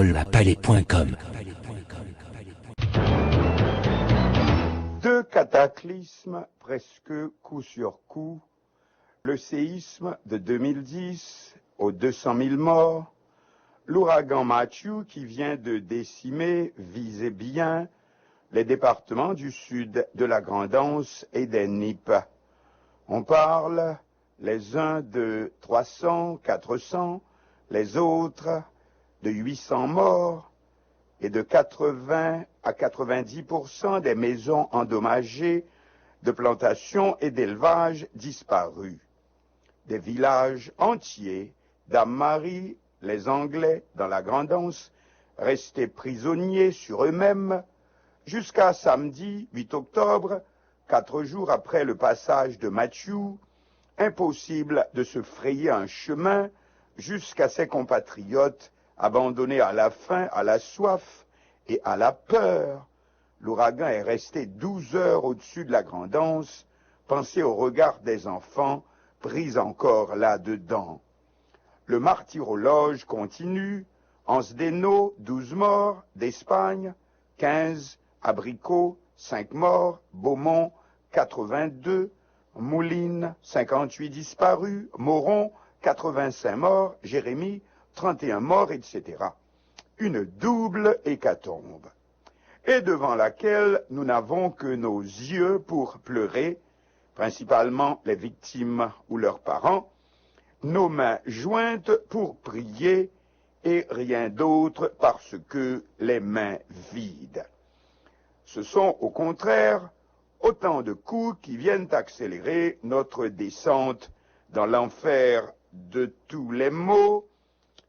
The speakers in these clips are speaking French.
Paul-Palais.com. Deux cataclysmes presque coup sur coup. Le séisme de 2010 aux 200 000 morts. L'ouragan Matthew qui vient de décimer, visez bien, les départements du sud de la Grande-Anse et des Nippes. On parle les uns de 300, 400, les autres de 800 morts et de 80 à 90% des maisons endommagées, de plantations et d'élevages disparus. Des villages entiers d'Ammarie, les Anglais, dans la Grande-Anse, restés prisonniers sur eux-mêmes, jusqu'à samedi 8 octobre, 4 jours après le passage de Matthew, impossible de se frayer un chemin jusqu'à ses compatriotes abandonnés à la faim, à la soif et à la peur. L'ouragan est resté 12 heures au-dessus de la Grande-Anse, pensez au regard des enfants pris encore là-dedans. Le martyrologe continue. Ansdeno, 12 morts, d'Espagne, 15, Abricot, 5 morts, Beaumont, 82, Moulines, 58 disparus, Moron, 85 morts, Jérémie, 31 morts, etc. Une double hécatombe, et devant laquelle nous n'avons que nos yeux pour pleurer, principalement les victimes ou leurs parents, nos mains jointes pour prier et rien d'autre parce que les mains vides. Ce sont au contraire autant de coups qui viennent accélérer notre descente dans l'enfer de tous les maux,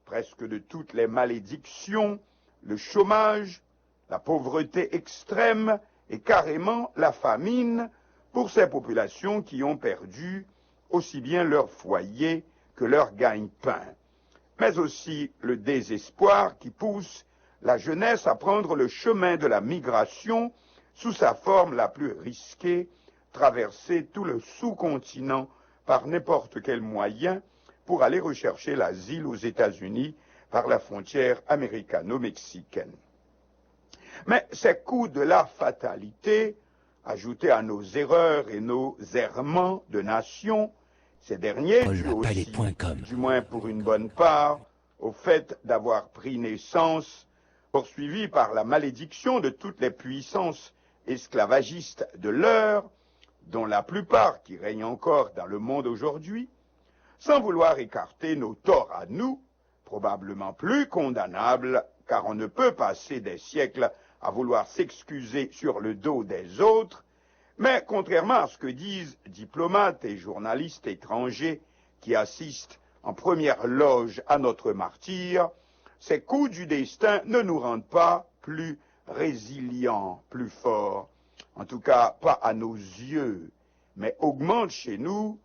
presque de toutes les malédictions, le chômage, la pauvreté extrême et carrément la famine pour ces populations qui ont perdu aussi bien leur foyer que leur gagne-pain, mais aussi le désespoir qui pousse la jeunesse à prendre le chemin de la migration sous sa forme la plus risquée, traverser tout le sous-continent par n'importe quel moyen pour aller rechercher l'asile aux États-Unis par la frontière américano-mexicaine. Mais ces coups de la fatalité, ajoutés à nos erreurs et nos errements de nation, ces derniers tuent aussi, du moins pour une bonne part, au fait d'avoir pris naissance, poursuivis par la malédiction de toutes les puissances esclavagistes de l'heure, dont la plupart qui règnent encore dans le monde aujourd'hui, sans vouloir écarter nos torts à nous, probablement plus condamnables, car on ne peut passer des siècles à vouloir s'excuser sur le dos des autres, mais contrairement à ce que disent diplomates et journalistes étrangers qui assistent en première loge à notre martyre, ces coups du destin ne nous rendent pas plus résilients, plus forts, en tout cas pas à nos yeux, mais augmentent chez nous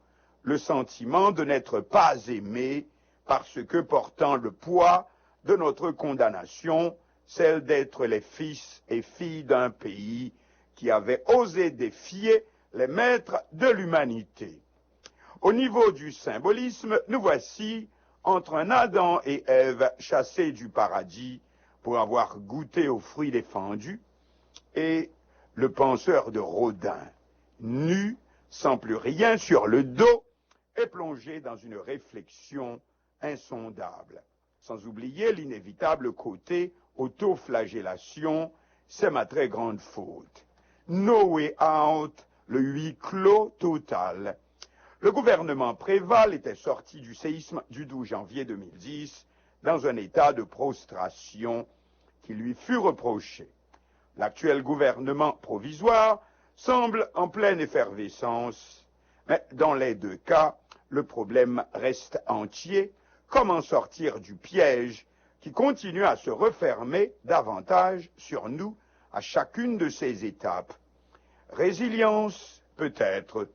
le sentiment de n'être pas aimés parce que portant le poids de notre condamnation, celle d'être les fils et filles d'un pays qui avait osé défier les maîtres de l'humanité. Au niveau du symbolisme, nous voici entre un Adam et Ève chassés du paradis pour avoir goûté aux fruits défendus, et le penseur de Rodin, nu, sans plus rien sur le dos, est plongé dans une réflexion insondable. Sans oublier l'inévitable côté autoflagellation, c'est ma très grande faute. No way out, le huis clos total. Le gouvernement Préval était sorti du séisme du 12 janvier 2010 dans un état de prostration qui lui fut reproché. L'actuel gouvernement provisoire semble en pleine effervescence, mais dans les deux cas, le problème reste entier. Comment sortir du piège qui continue à se refermer davantage sur nous à chacune de ces étapes? Résilience, peut-être,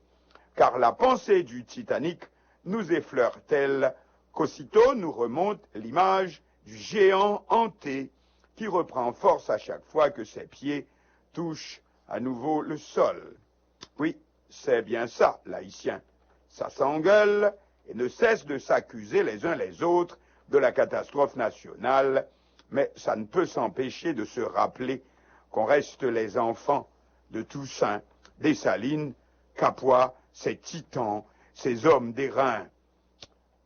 car la pensée du Titanic nous effleure telle qu'aussitôt nous remonte l'image du géant hanté qui reprend force à chaque fois que ses pieds touchent à nouveau le sol. Oui, c'est bien ça, l'haïtien. Ça s'engueule et ne cesse de s'accuser les uns les autres de la catastrophe nationale, mais ça ne peut s'empêcher de se rappeler qu'on reste les enfants de Toussaint, Dessalines, Capois, ces titans, ces hommes d'airain.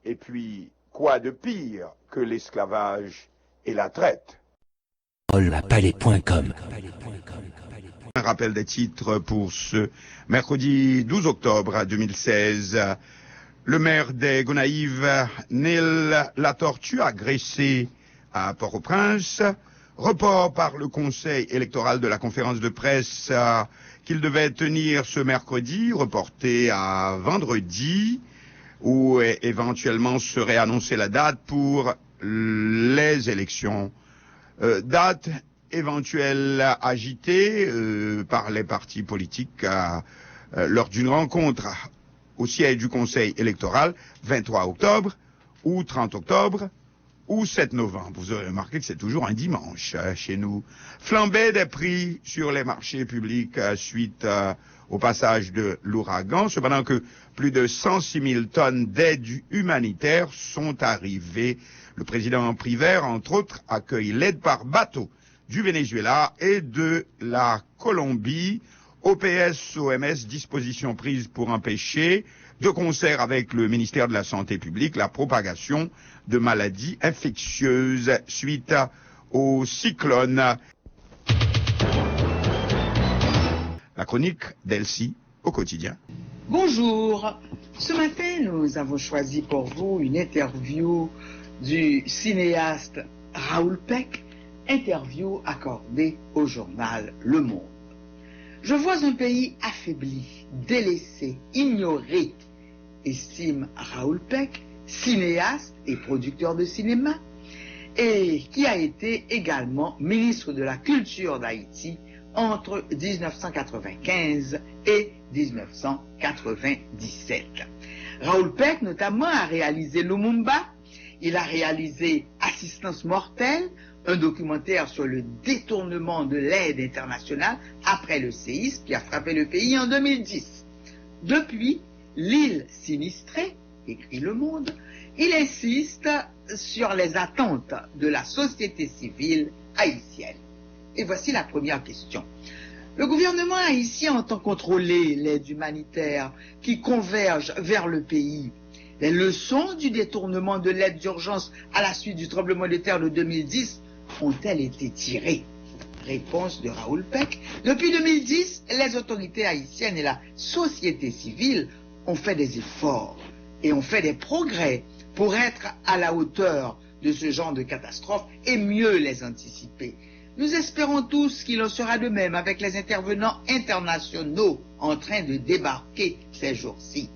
Et puis, quoi de pire que l'esclavage et la traite? Palais.com. Un rappel des titres pour ce mercredi 12 octobre 2016. Le maire des Gonaïves, Neil Latortue, agressé à Port-au-Prince. Report par le conseil électoral de la conférence de presse qu'il devait tenir ce mercredi, reporté à vendredi, où éventuellement serait annoncée la date pour les élections. Date éventuelle agitée par les partis politiques lors d'une rencontre au siège du Conseil électoral, 23 octobre ou 30 octobre ou 7 novembre. Vous aurez remarqué que c'est toujours un dimanche chez nous. Flambée des prix sur les marchés publics suite au passage de l'ouragan, cependant que plus de 106 000 tonnes d'aide humanitaire sont arrivées. Le président Privert, entre autres, accueille l'aide par bateau du Venezuela et de la Colombie. OPS, OMS, dispositions prises pour empêcher, de concert avec le ministère de la Santé publique, la propagation de maladies infectieuses suite au cyclone. La chronique d'Elsie au quotidien. Bonjour. Ce matin, nous avons choisi pour vous une interview du cinéaste Raoul Peck, interview accordée au journal Le Monde. Je vois un pays affaibli, délaissé, ignoré, estime Raoul Peck, cinéaste et producteur de cinéma, et qui a été également ministre de la Culture d'Haïti entre 1995 et 1997. Raoul Peck, notamment, a réalisé Lumumba, il a réalisé Assistance mortelle, un documentaire sur le détournement de l'aide internationale après le séisme qui a frappé le pays en 2010. Depuis, l'île sinistrée, écrit Le Monde, il insiste sur les attentes de la société civile haïtienne. Et voici la première question. Le gouvernement haïtien entend contrôler l'aide humanitaire qui converge vers le pays. Les leçons du détournement de l'aide d'urgence à la suite du tremblement de terre de 2010 ont-elles été tirées? Réponse de Raoul Peck. Depuis 2010, les autorités haïtiennes et la société civile ont fait des efforts et ont fait des progrès pour être à la hauteur de ce genre de catastrophe et mieux les anticiper. Nous espérons tous qu'il en sera de même avec les intervenants internationaux en train de débarquer ces jours-ci.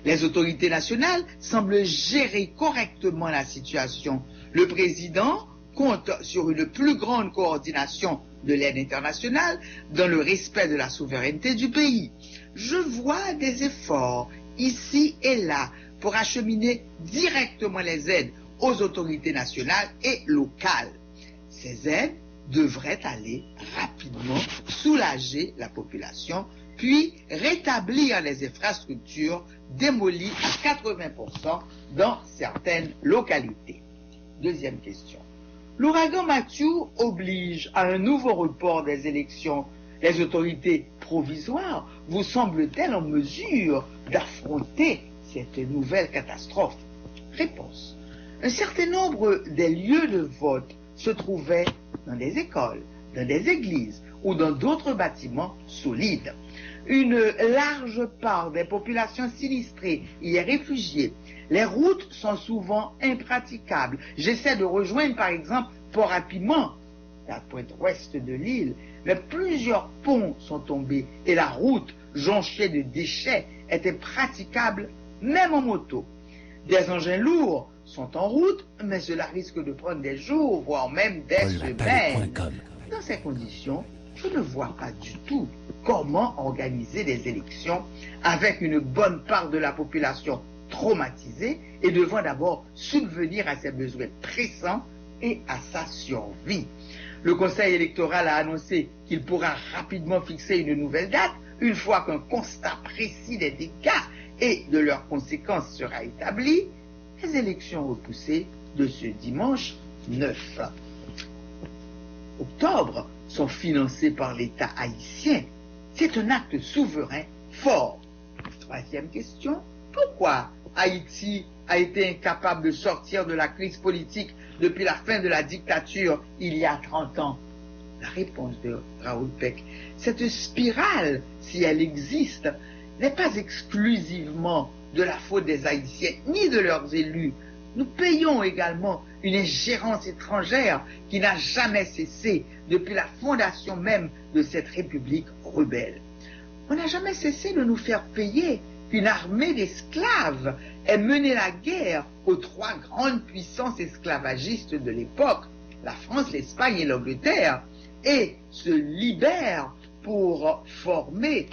Les autorités nationales semblent gérer correctement la situation. Le président compte sur une plus grande coordination de l'aide internationale dans le respect de la souveraineté du pays. Je vois des efforts ici et là pour acheminer directement les aides aux autorités nationales et locales. Ces aides devraient aller rapidement soulager la population, puis rétablir les infrastructures démolies à 80% dans certaines localités. Deuxième question. L'ouragan Matthew oblige à un nouveau report des élections. Les autorités provisoires vous semblent-elles en mesure d'affronter cette nouvelle catastrophe? Réponse. Un certain nombre des lieux de vote se trouvaient dans des écoles, dans des églises ou dans d'autres bâtiments solides. Une large part des populations sinistrées y est réfugiée. Les routes sont souvent impraticables. J'essaie de rejoindre par exemple Port-à-Piment, la pointe ouest de l'île, mais plusieurs ponts sont tombés et la route jonchée de déchets était praticable même en moto. Des engins lourds sont en route, mais cela risque de prendre des jours, voire même des semaines. Dans ces conditions, je ne vois pas du tout comment organiser des élections avec une bonne part de la population traumatisée et devant d'abord subvenir à ses besoins pressants et à sa survie. Le Conseil électoral a annoncé qu'il pourra rapidement fixer une nouvelle date une fois qu'un constat précis des dégâts et de leurs conséquences sera établi. Les élections repoussées de ce dimanche 9. octobre sont financés par l'État haïtien. C'est un acte souverain fort. Troisième question, pourquoi Haïti a été incapable de sortir de la crise politique depuis la fin de la dictature il y a 30 ans? La réponse de Raoul Peck, cette spirale, si elle existe, n'est pas exclusivement de la faute des Haïtiens ni de leurs élus. Nous payons également une ingérence étrangère qui n'a jamais cessé depuis la fondation même de cette république rebelle. On n'a jamais cessé de nous faire payer qu'une armée d'esclaves ait mené la guerre aux trois grandes puissances esclavagistes de l'époque, la France, l'Espagne et l'Angleterre, et se libère pour former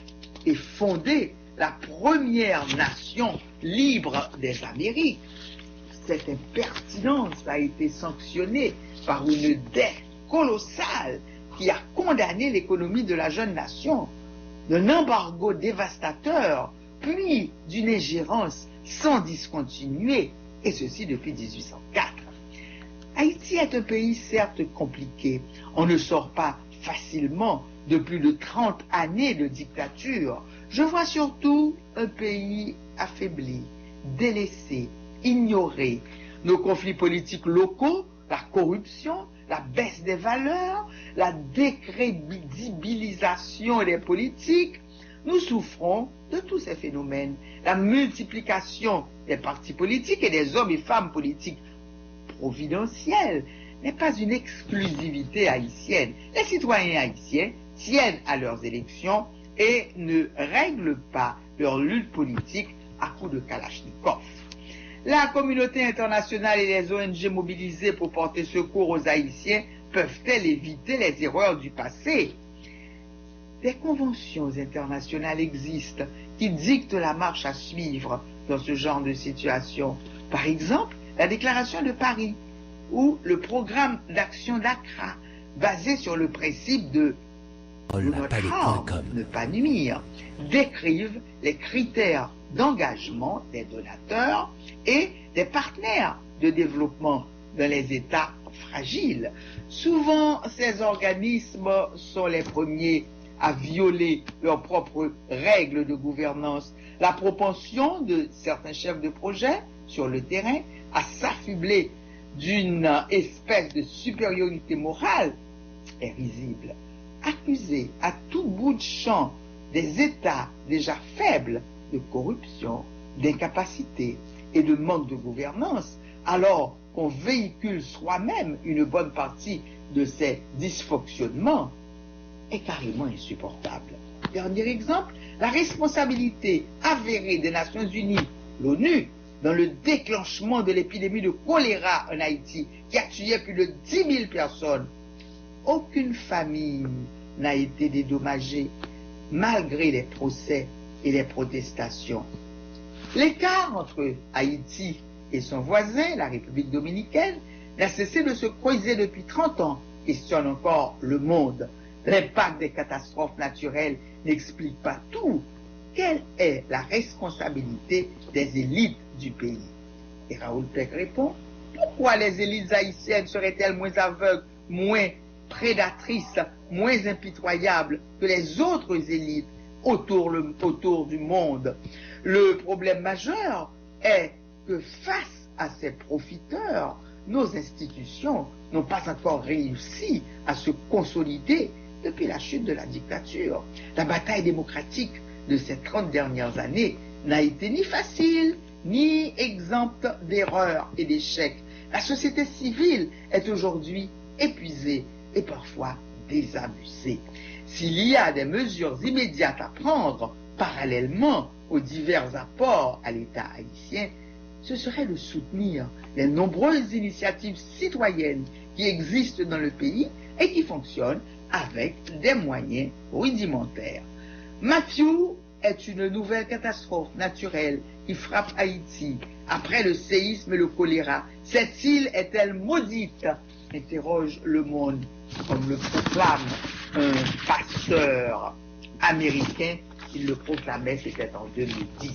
et fonder la première nation libre des Amériques. Cette impertinence a été sanctionnée par une dette colossale qui a condamné l'économie de la jeune nation, d'un embargo dévastateur, puis d'une ingérence sans discontinuer, et ceci depuis 1804. Haïti est un pays certes compliqué. On ne sort pas facilement de plus de 30 années de dictature. Je vois surtout un pays affaibli, délaissé, ignoré. Nos conflits politiques locaux, la corruption, la baisse des valeurs, la décrédibilisation des politiques, nous souffrons de tous ces phénomènes. La multiplication des partis politiques et des hommes et femmes politiques providentiels n'est pas une exclusivité haïtienne. Les citoyens haïtiens tiennent à leurs élections et ne règlent pas leur lutte politique à coups de Kalachnikov. La communauté internationale et les ONG mobilisées pour porter secours aux Haïtiens peuvent-elles éviter les erreurs du passé? Des conventions internationales existent qui dictent la marche à suivre dans ce genre de situation. Par exemple, la déclaration de Paris ou le programme d'action d'Accra, basé sur le principe de ne pas nuire, décrivent les critères d'engagement des donateurs et des partenaires de développement dans les États fragiles. Souvent, ces organismes sont les premiers à violer leurs propres règles de gouvernance. La propension de certains chefs de projet sur le terrain à s'affubler d'une espèce de supériorité morale est risible. Accuser à tout bout de champ des États déjà faibles de corruption, d'incapacité et de manque de gouvernance, alors qu'on véhicule soi-même une bonne partie de ces dysfonctionnements, est carrément insupportable. Dernier exemple, la responsabilité avérée des Nations Unies, l'ONU, dans le déclenchement de l'épidémie de choléra en Haïti, qui a tué plus de 10 000 personnes. Aucune famille n'a été dédommagée, malgré les procès et les protestations. L'écart entre Haïti et son voisin, la République dominicaine, n'a cessé de se creuser depuis 30 ans, questionne encore le monde. L'impact des catastrophes naturelles n'explique pas tout. Quelle est la responsabilité des élites du pays? Et Raoul Peck répond, pourquoi les élites haïtiennes seraient-elles moins aveugles, moins prédatrices, moins impitoyables que les autres élites autour du monde? Le problème majeur est que face à ces profiteurs, nos institutions n'ont pas encore réussi à se consolider depuis la chute de la dictature. La bataille démocratique de ces 30 dernières années n'a été ni facile, ni exempte d'erreurs et d'échecs. La société civile est aujourd'hui épuisée et parfois désabusée. S'il y a des mesures immédiates à prendre parallèlement aux divers apports à l'État haïtien, ce serait de soutenir les nombreuses initiatives citoyennes qui existent dans le pays et qui fonctionnent avec des moyens rudimentaires. Matthew est une nouvelle catastrophe naturelle qui frappe Haïti après le séisme et le choléra. Cette île est-elle maudite? Interroge Le Monde, comme le proclame un pasteur américain. Il le proclamait, c'était en 2010.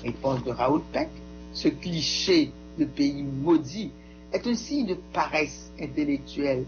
Réponse de Raoul Peck, ce cliché de pays maudit est un signe de paresse intellectuelle.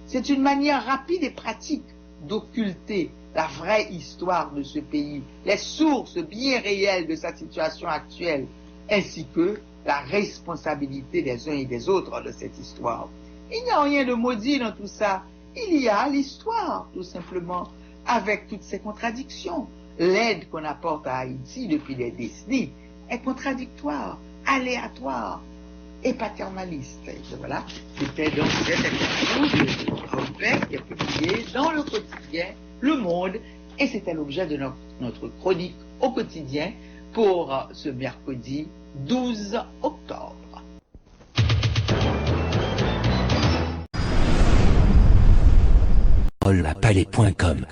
C'est une manière rapide et pratique d'occulter la vraie histoire de ce pays, les sources bien réelles de sa situation actuelle, ainsi que la responsabilité des uns et des autres de cette histoire. Il n'y a rien de maudit dans tout ça. Il y a l'histoire, tout simplement, avec toutes ses contradictions. L'aide qu'on apporte à Haïti depuis des décennies est contradictoire, aléatoire et paternaliste. Et voilà, c'était donc cette interview de Raoul Peck qui est publiée dans le quotidien Le Monde, et c'était l'objet de notre chronique au quotidien pour ce mercredi 12 octobre. Palais.com